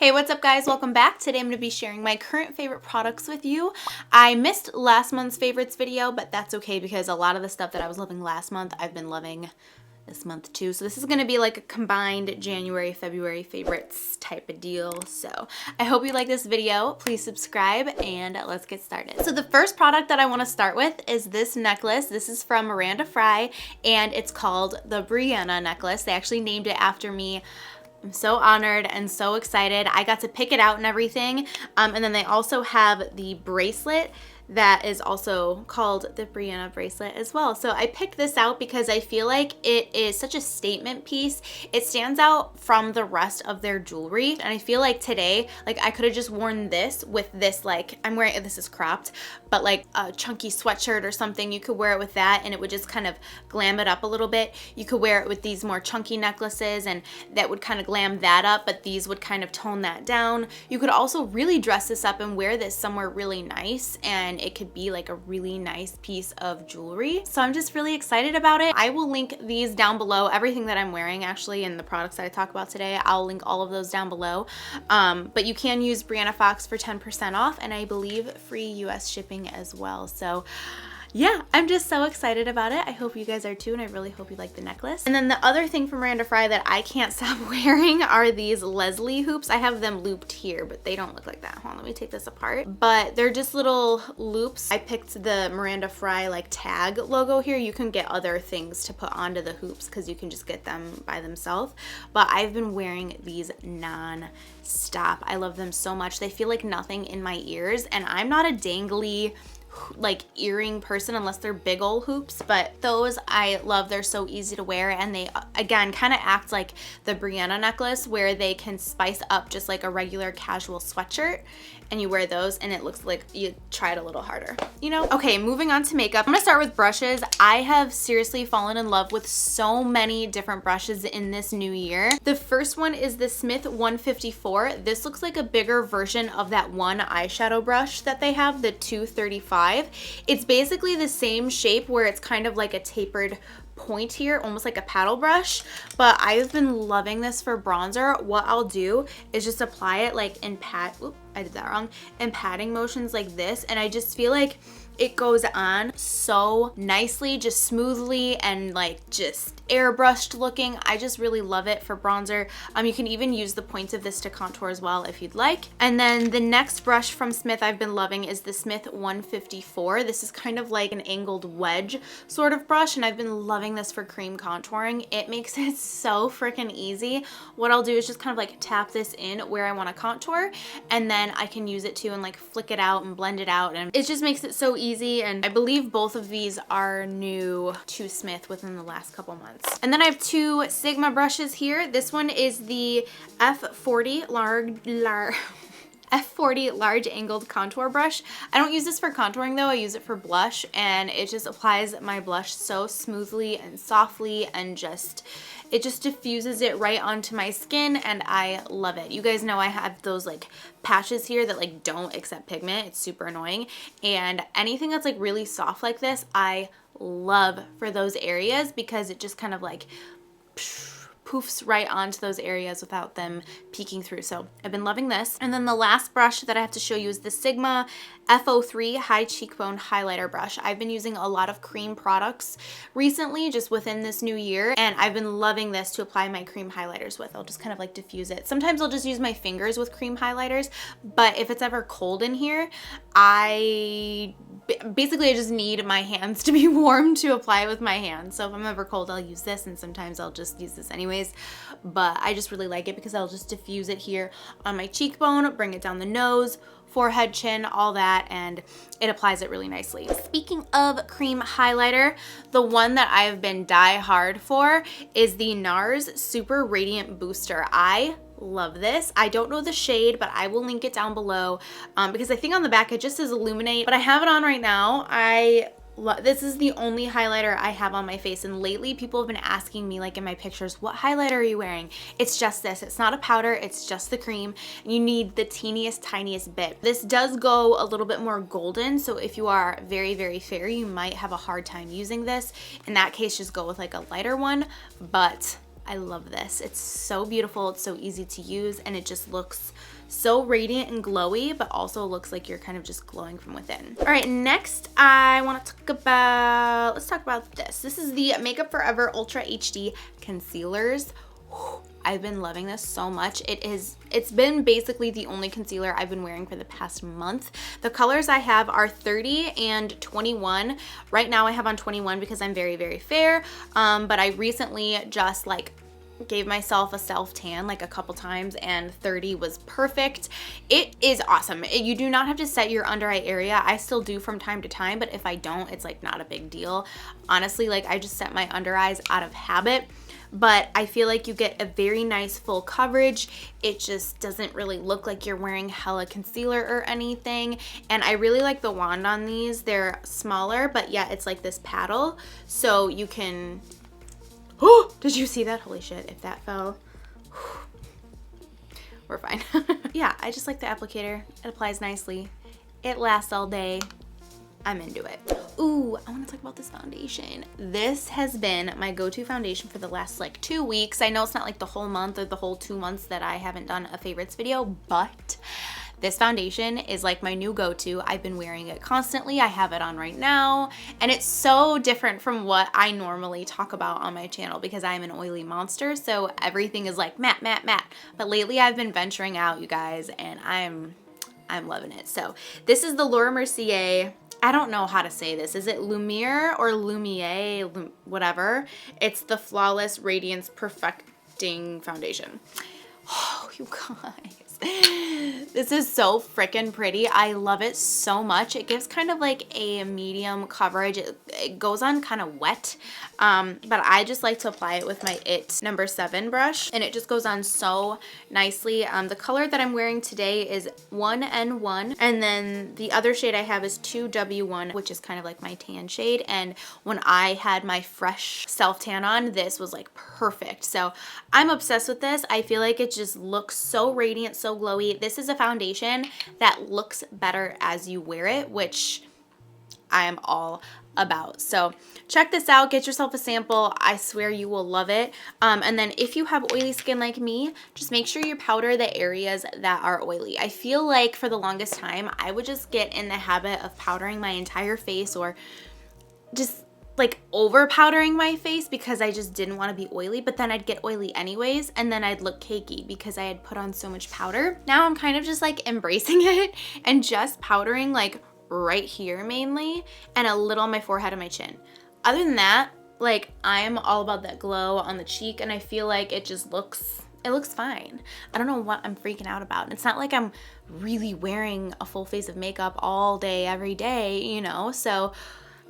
Hey, what's up guys? Welcome back. Today I'm going to be sharing my current favorite products with you. I missed last month's favorites video, but that's okay because a lot of the stuff that I was loving last month, I've been loving this month too. So this is going to be like a combined January, February favorites type of deal. So I hope you like this video. Please subscribe and let's get started. So the first product that I want to start with is this necklace. This is from Miranda Fry and it's called the Brianna necklace. They actually named it after me. I'm so honored and so excited. I got to pick it out and everything. And then they also have the bracelet that is also called the Brianna bracelet as well. So I picked this out because I feel like it is such a statement piece. It stands out from the rest of their jewelry. And I feel like today, like I could have just worn this with this, like I'm wearing, this is cropped, but like a chunky sweatshirt or something. You could wear it with that and it would just kind of glam it up a little bit. You could wear it with these more chunky necklaces and that would kind of glam that up, but these would kind of tone that down. You could also really dress this up and wear this somewhere really nice and it could be like a really nice piece of jewelry. So I'm just really excited about it. I will link these down below, everything that I'm wearing actually and the products that I talk about today. I'll link all of those down below. But you can use Brianna Fox for 10% off and I believe free US shipping as well. So yeah, I'm just so excited about it. I hope you guys are too, and I really hope you like the necklace. And then the other thing from Miranda Fry that I can't stop wearing are these Leslie hoops. I have them looped here, but they don't look like that. Hold on, let me take this apart. But they're just little loops. I picked the Miranda Fry like tag logo here. You can get other things to put onto the hoops because you can just get them by themselves. But I've been wearing these non-stop. I love them so much. They feel like nothing in my ears, and I'm not a dangly like earring person unless they're big old hoops, but those I love. They're so easy to wear and they again kind of act like the Brianna necklace where they can spice up just like a regular casual sweatshirt and you wear those and it looks like you tried a little harder, you know? Okay, moving on to makeup. I'm gonna start with brushes. I have seriously fallen in love with so many different brushes in this new year. The first one is the Smith 154. This looks like a bigger version of that one eyeshadow brush that they have, the 235. It's basically the same shape where it's kind of like a tapered point here, almost like a paddle brush, but I've been loving this for bronzer. What I'll do is just apply it like in I did that wrong, in patting motions like this, and I just feel like it goes on so nicely, just smoothly and like just airbrushed looking. I just really love it for bronzer. You can even use the points of this to contour as well if you'd like. And then the next brush from Smith I've been loving is the Smith 154. This is kind of like an angled wedge sort of brush and I've been loving this for cream contouring. It makes it so freaking easy. What I'll do is just kind of like tap this in where I want to contour and then I can use it too and like flick it out and blend it out, and it just makes it so easy. And I believe both of these are new to Smith within the last couple months. And then I have two Sigma brushes here. This one is the F40 F40 large angled contour brush. I don't use this for contouring though, I use it for blush and it just applies my blush so smoothly and softly and it just diffuses it right onto my skin and I love it. You guys know I have those like patches here that like don't accept pigment. It's super annoying, and anything that's like really soft like this I love for those areas because it just kind of like poofs right onto those areas without them peeking through. So I've been loving this. And then the last brush that I have to show you is the Sigma F03 High Cheekbone Highlighter Brush. I've been using a lot of cream products recently just within this new year and I've been loving this to apply my cream highlighters with. I'll just kind of like diffuse it. Sometimes I'll just use my fingers with cream highlighters, but if it's ever cold in here, I just need my hands to be warm to apply it with my hands. So if I'm ever cold, I'll use this, and sometimes I'll just use this anyways. But I just really like it because I'll just diffuse it here on my cheekbone, bring it down the nose, forehead, chin, all that, and it applies it really nicely. Speaking of cream highlighter, the one that I've been die hard for is the NARS Super Radiant Booster. I love this. I don't know the shade, but I will link it down below because I think on the back it just says Illuminate, but I have it on right now. This is the only highlighter I have on my face, and lately people have been asking me like in my pictures, what highlighter are you wearing? It's just this. It's not a powder, it's just the cream. You need the teeniest, tiniest bit. This does go a little bit more golden, so if you are very, very fair, you might have a hard time using this. In that case, just go with like a lighter one, but I love this. It's so beautiful, it's so easy to use, and it just looks so radiant and glowy, but also looks like you're kind of just glowing from within. All right, next I want to talk about, let's talk about this. This is the Makeup Forever Ultra HD Concealers. I've been loving this so much. It's been basically the only concealer I've been wearing for the past month. The colors I have are 30 and 21. Right now I have on 21 because I'm very, very fair. But I recently just like gave myself a self tan like a couple times, and 30 was perfect. It is awesome. You do not have to set your under eye area. I still do from time to time, but if I don't, it's like not a big deal. Honestly, like I just set my under eyes out of habit. But I feel like you get a very nice full coverage. It just doesn't really look like you're wearing hella concealer or anything. And I really like the wand on these. They're smaller, but yeah, it's like this paddle. So you can, oh, did you see that? Holy shit, if that fell, we're fine. Yeah, I just like the applicator. It applies nicely. It lasts all day. I'm into it. Ooh, I want to talk about this foundation. This has been my go-to foundation for the last like 2 weeks. I know it's not like the whole month or the whole 2 months that I haven't done a favorites video, but this foundation is like my new go-to. I've been wearing it constantly. I have it on right now, and it's so different from what I normally talk about on my channel because I'm an oily monster, so everything is like matte, matte, matte. But lately I've been venturing out, you guys, and I'm loving it. So this is the Laura Mercier, I don't know how to say this. Is it Lumiere or Lumiere, whatever? It's the Flawless Radiance Perfecting Foundation. Oh, you guys. This is so freaking pretty. I love it so much. It gives kind of like a medium coverage. It goes on kind of wet, but I just like to apply it with my IT number 7 brush, and it just goes on so nicely. The color that I'm wearing today is 1N1, and then the other shade I have is 2W1, which is kind of like my tan shade. And when I had my fresh self tan on, this was like perfect. So I'm obsessed with this. I feel like it just looks so radiant, so glowy. This is a foundation that looks better as you wear it, which I am all about. So check this out, get yourself a sample. I swear you will love it. And then if you have oily skin like me, just make sure you powder the areas that are oily. I feel like for the longest time, I would just get in the habit of powdering my entire face, or just like over powdering my face because I just didn't want to be oily, but then I'd get oily anyways, and then I'd look cakey because I had put on so much powder. Now I'm kind of just like embracing it and just powdering like right here mainly, and a little on my forehead and my chin. Other than that, like I am all about that glow on the cheek, and I feel like it just looks, it looks fine. I don't know what I'm freaking out about. It's not like I'm really wearing a full face of makeup all day, every day, you know? So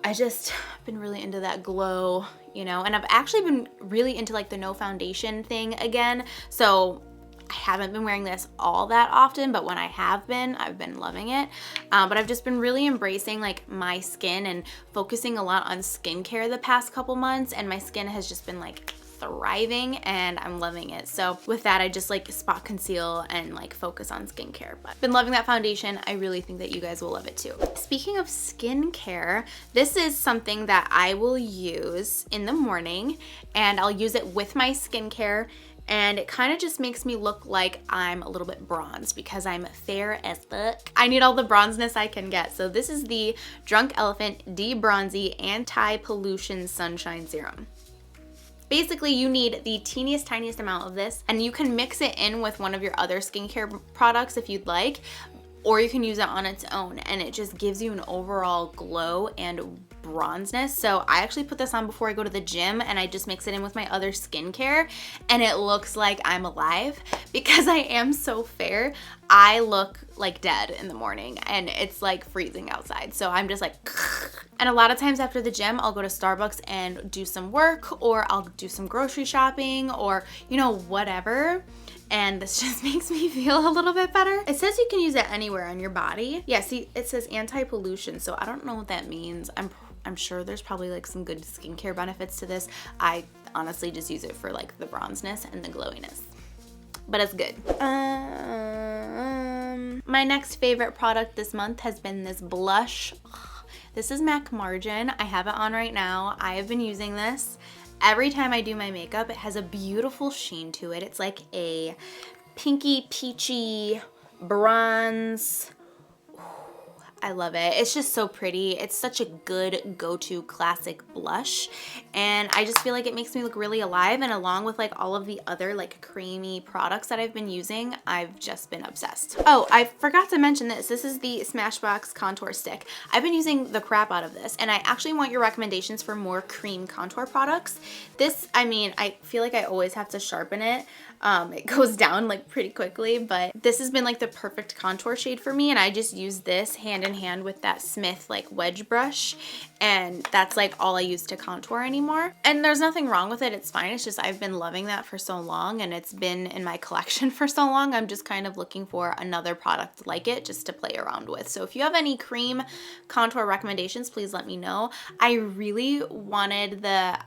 I just been really into that glow, you know, and I've actually been really into like the no foundation thing again. So I haven't been wearing this all that often, but when I have been, I've been loving it. But I've just been really embracing like my skin and focusing a lot on skincare the past couple months, and my skin has just been like thriving, and I'm loving it. So with that, I just like spot conceal and like focus on skincare. But been loving that foundation. I really think that you guys will love it too. Speaking of skincare, this is something that I will use in the morning, and I'll use it with my skincare, and it kind of just makes me look like I'm a little bit bronzed because I'm fair as fuck. I need all the bronzeness I can get. So this is the Drunk Elephant De-Bronzy Anti-Pollution Sunshine Serum. Basically, you need the teeniest, tiniest amount of this, and you can mix it in with one of your other skincare products if you'd like, or you can use it on its own, and it just gives you an overall glow and bronzeness. So I actually put this on before I go to the gym, and I just mix it in with my other skincare, and it looks like I'm alive. Because I am so fair, I look like dead in the morning, and it's like freezing outside. So I'm just like, and a lot of times after the gym, I'll go to Starbucks and do some work, or I'll do some grocery shopping, or you know, whatever. And this just makes me feel a little bit better. It says you can use it anywhere on your body. Yeah, see, it says anti-pollution, so I don't know what that means. I'm sure there's probably like some good skincare benefits to this. I honestly just use it for like the bronzeness and the glowiness, but it's good. My next favorite product this month has been this blush. This is MAC Margin. I have it on right now. I have been using this, every time I do my makeup, it has a beautiful sheen to it. It's like a pinky peachy bronze. I love it. It's just so pretty. It's such a good go-to classic blush, and I just feel like it makes me look really alive, and along with like all of the other like creamy products that I've been using, I've just been obsessed. Oh, I forgot to mention this. This is the Smashbox contour stick. I've been using the crap out of this, and I actually want your recommendations for more cream contour products. This, I mean, I feel like I always have to sharpen it. It goes down like pretty quickly, but this has been like the perfect contour shade for me, and I just use this hand in hand with that Smith like wedge brush, and that's like all I use to contour anymore. And there's nothing wrong with it, it's fine. It's just I've been loving that for so long, and it's been in my collection for so long. I'm just kind of looking for another product like it just to play around with. So if you have any cream contour recommendations, please let me know. I really wanted the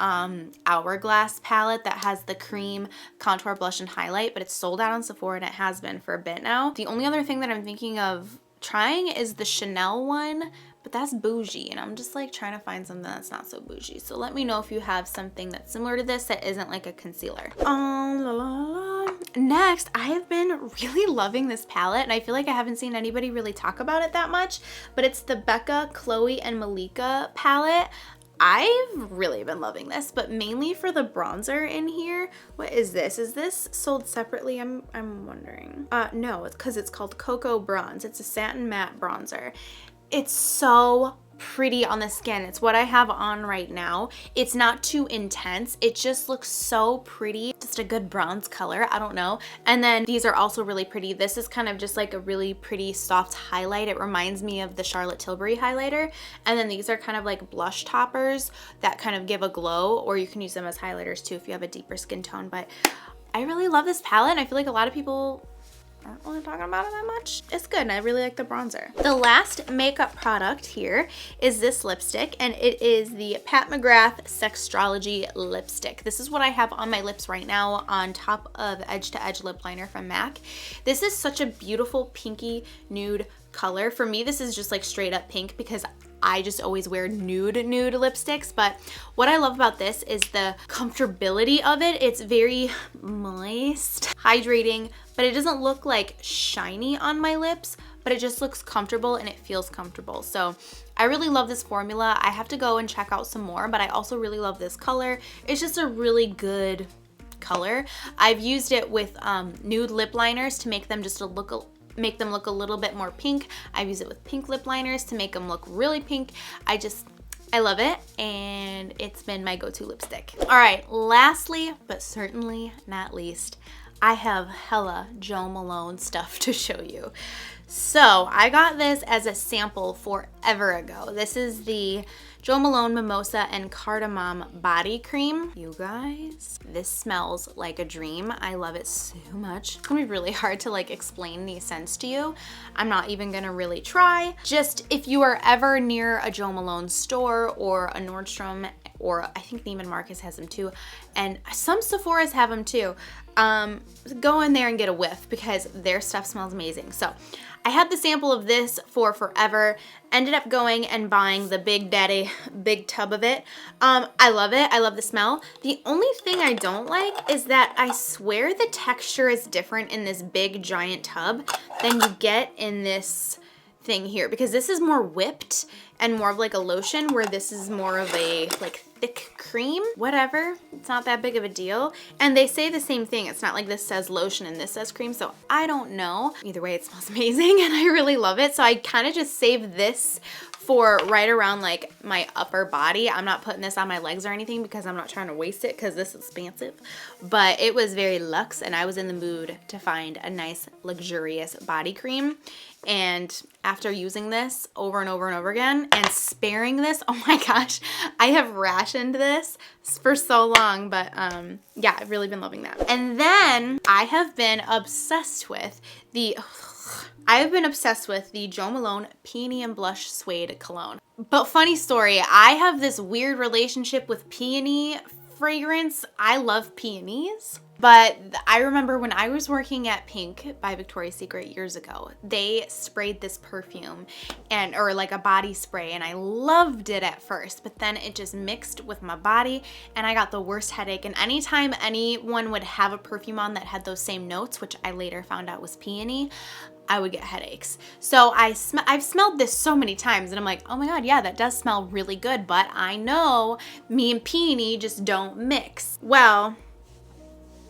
Hourglass palette that has the cream contour blush and highlight, but it's sold out on Sephora, and it has been for a bit now. The only other thing that I'm thinking of trying is the Chanel one, but that's bougie, and I'm just like trying to find something that's not so bougie. So let me know if you have something that's similar to this that isn't like a concealer. Next, I have been really loving this palette, and I feel like I haven't seen anybody really talk about it that much, but it's the Becca, Chloe, and Malika palette. I've really been loving this, but mainly for the bronzer in here. What is this? Is this sold separately? I'm wondering. No, it's because it's called Cocoa Bronze. It's a satin matte bronzer. It's so pretty on the skin. It's what I have on right now. It's not too intense. It just looks so pretty. Just a good bronze color. I don't know. And then these are also really pretty. This is kind of just like a really pretty soft highlight. It reminds me of the Charlotte Tilbury highlighter. And then these are kind of like blush toppers that kind of give a glow, or you can use them as highlighters too if you have a deeper skin tone. But I really love this palette, and I feel like a lot of people aren't really talking about it that much. It's good, and I really like the bronzer. The last makeup product here is this lipstick, and it is the Pat McGrath Sextrology lipstick. This is what I have on my lips right now on top of Edge to Edge lip liner from MAC. This is such a beautiful pinky nude color. For me, this is just like straight up pink because I just always wear nude lipsticks, but what I love about this is the comfortability of it. It's very moist, hydrating, but it doesn't look like shiny on my lips, but it just looks comfortable and it feels comfortable. So I really love this formula. I have to go and check out some more, but I also really love this color. It's just a really good color. I've used it with nude lip liners to make them just look a little bit more pink. I've used it with pink lip liners to make them look really pink. I love it, and it's been my go-to lipstick. All right, lastly, but certainly not least, I have hella Jo Malone stuff to show you. So I got this as a sample forever ago. This is the Jo Malone Mimosa and Cardamom Body Cream. You guys, this smells like a dream. I love it so much. It's gonna be really hard to like explain these scents to you. I'm not even gonna really try. Just if you are ever near a Jo Malone store or a Nordstrom, or I think Neiman Marcus has them too, and some Sephora's have them too, go in there and get a whiff because their stuff smells amazing. So I had the sample of this for forever, ended up going and buying the Big Daddy big tub of it. I love it. I love the smell. The only thing I don't like is that I swear the texture is different in this big giant tub than you get in this thing here, because this is more whipped and more of like a lotion, where this is more of a like thick cream. Whatever, it's not that big of a deal. And they say the same thing. It's not like this says lotion and this says cream, so I don't know. Either way, it smells amazing and I really love it. So I kind of just saved this for right around like my upper body. I'm not putting this on my legs or anything because I'm not trying to waste it because this is expensive. But it was very luxe, and I was in the mood to find a nice luxurious body cream. And after using this over and over and over again and sparing this, oh my gosh, I have rationed this for so long. But yeah, I've really been loving that. And then I have been obsessed with the Jo Malone Peony and Blush Suede Cologne. But funny story, I have this weird relationship with peony fragrance. I love peonies. But I remember when I was working at Pink by Victoria's Secret years ago, they sprayed this perfume or like a body spray, and I loved it at first, but then it just mixed with my body and I got the worst headache. And anytime anyone would have a perfume on that had those same notes, which I later found out was peony, I would get headaches. So I've smelled this so many times and I'm like, oh my God, yeah, that does smell really good, but I know me and peony just don't mix. Well,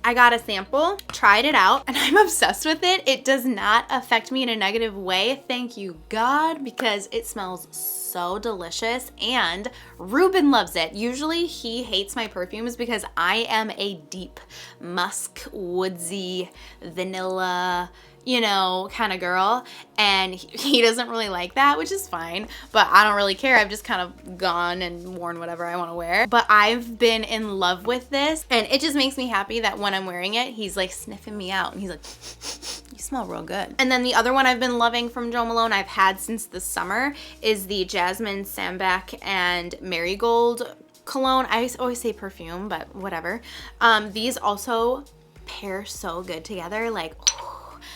I got a sample, tried it out, and I'm obsessed with it. It does not affect me in a negative way, thank you God, because it smells so delicious, and Ruben loves it. Usually he hates my perfumes because I am a deep musk, woodsy, vanilla, you know, kind of girl, and he doesn't really like that, which is fine, but I don't really care. I've just kind of gone and worn whatever I want to wear. But I've been in love with this, and it just makes me happy that when I'm wearing it, he's like sniffing me out and he's like, you smell real good. And then the other one I've been loving from Jo Malone, I've had since the summer, is the Jasmine Sambac and Marigold cologne. I always say perfume, but whatever. These also pair so good together, like,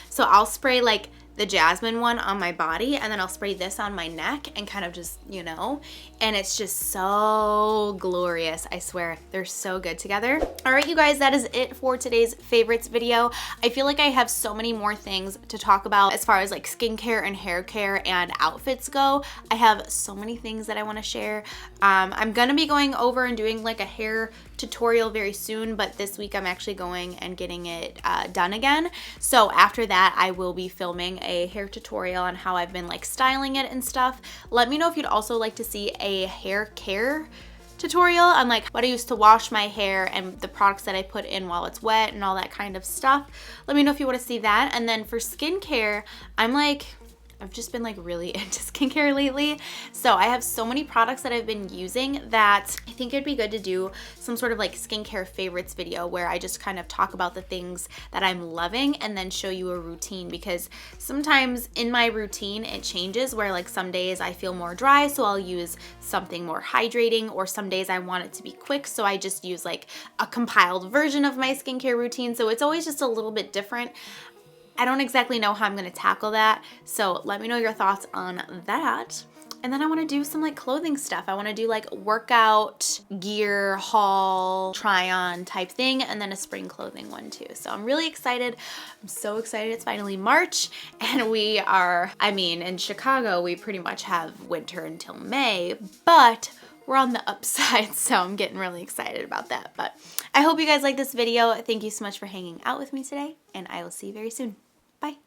so I'll spray like the jasmine one on my body, and then I'll spray this on my neck and kind of just, you know, and it's just so glorious. I swear, they're so good together. All right, you guys, that is it for today's favorites video. I feel like I have so many more things to talk about as far as like skincare and hair care and outfits go. I have so many things that I want to share. I'm gonna be going over and doing like a hair tutorial very soon, but this week I'm actually going and getting it done again. So after that, I will be filming a hair tutorial on how I've been like styling it and stuff. Let me know if you'd also like to see a hair care tutorial on like what I use to wash my hair and the products that I put in while it's wet and all that kind of stuff. Let me know if you want to see that. And then for skincare, I've just been like really into skincare lately. So I have so many products that I've been using that I think it'd be good to do some sort of like skincare favorites video where I just kind of talk about the things that I'm loving and then show you a routine, because sometimes in my routine it changes where like some days I feel more dry, so I'll use something more hydrating, or some days I want it to be quick, so I just use like a compiled version of my skincare routine. So it's always just a little bit different. I don't exactly know how I'm going to tackle that, so let me know your thoughts on that. And then I want to do some like clothing stuff. I want to do like workout gear haul, try on type thing, and then a spring clothing one too. So I'm really excited. I'm so excited. It's finally March, and we are, I mean, in Chicago, we pretty much have winter until May, but we're on the upside, so I'm getting really excited about that. But I hope you guys like this video. Thank you so much for hanging out with me today, and I will see you very soon. Bye.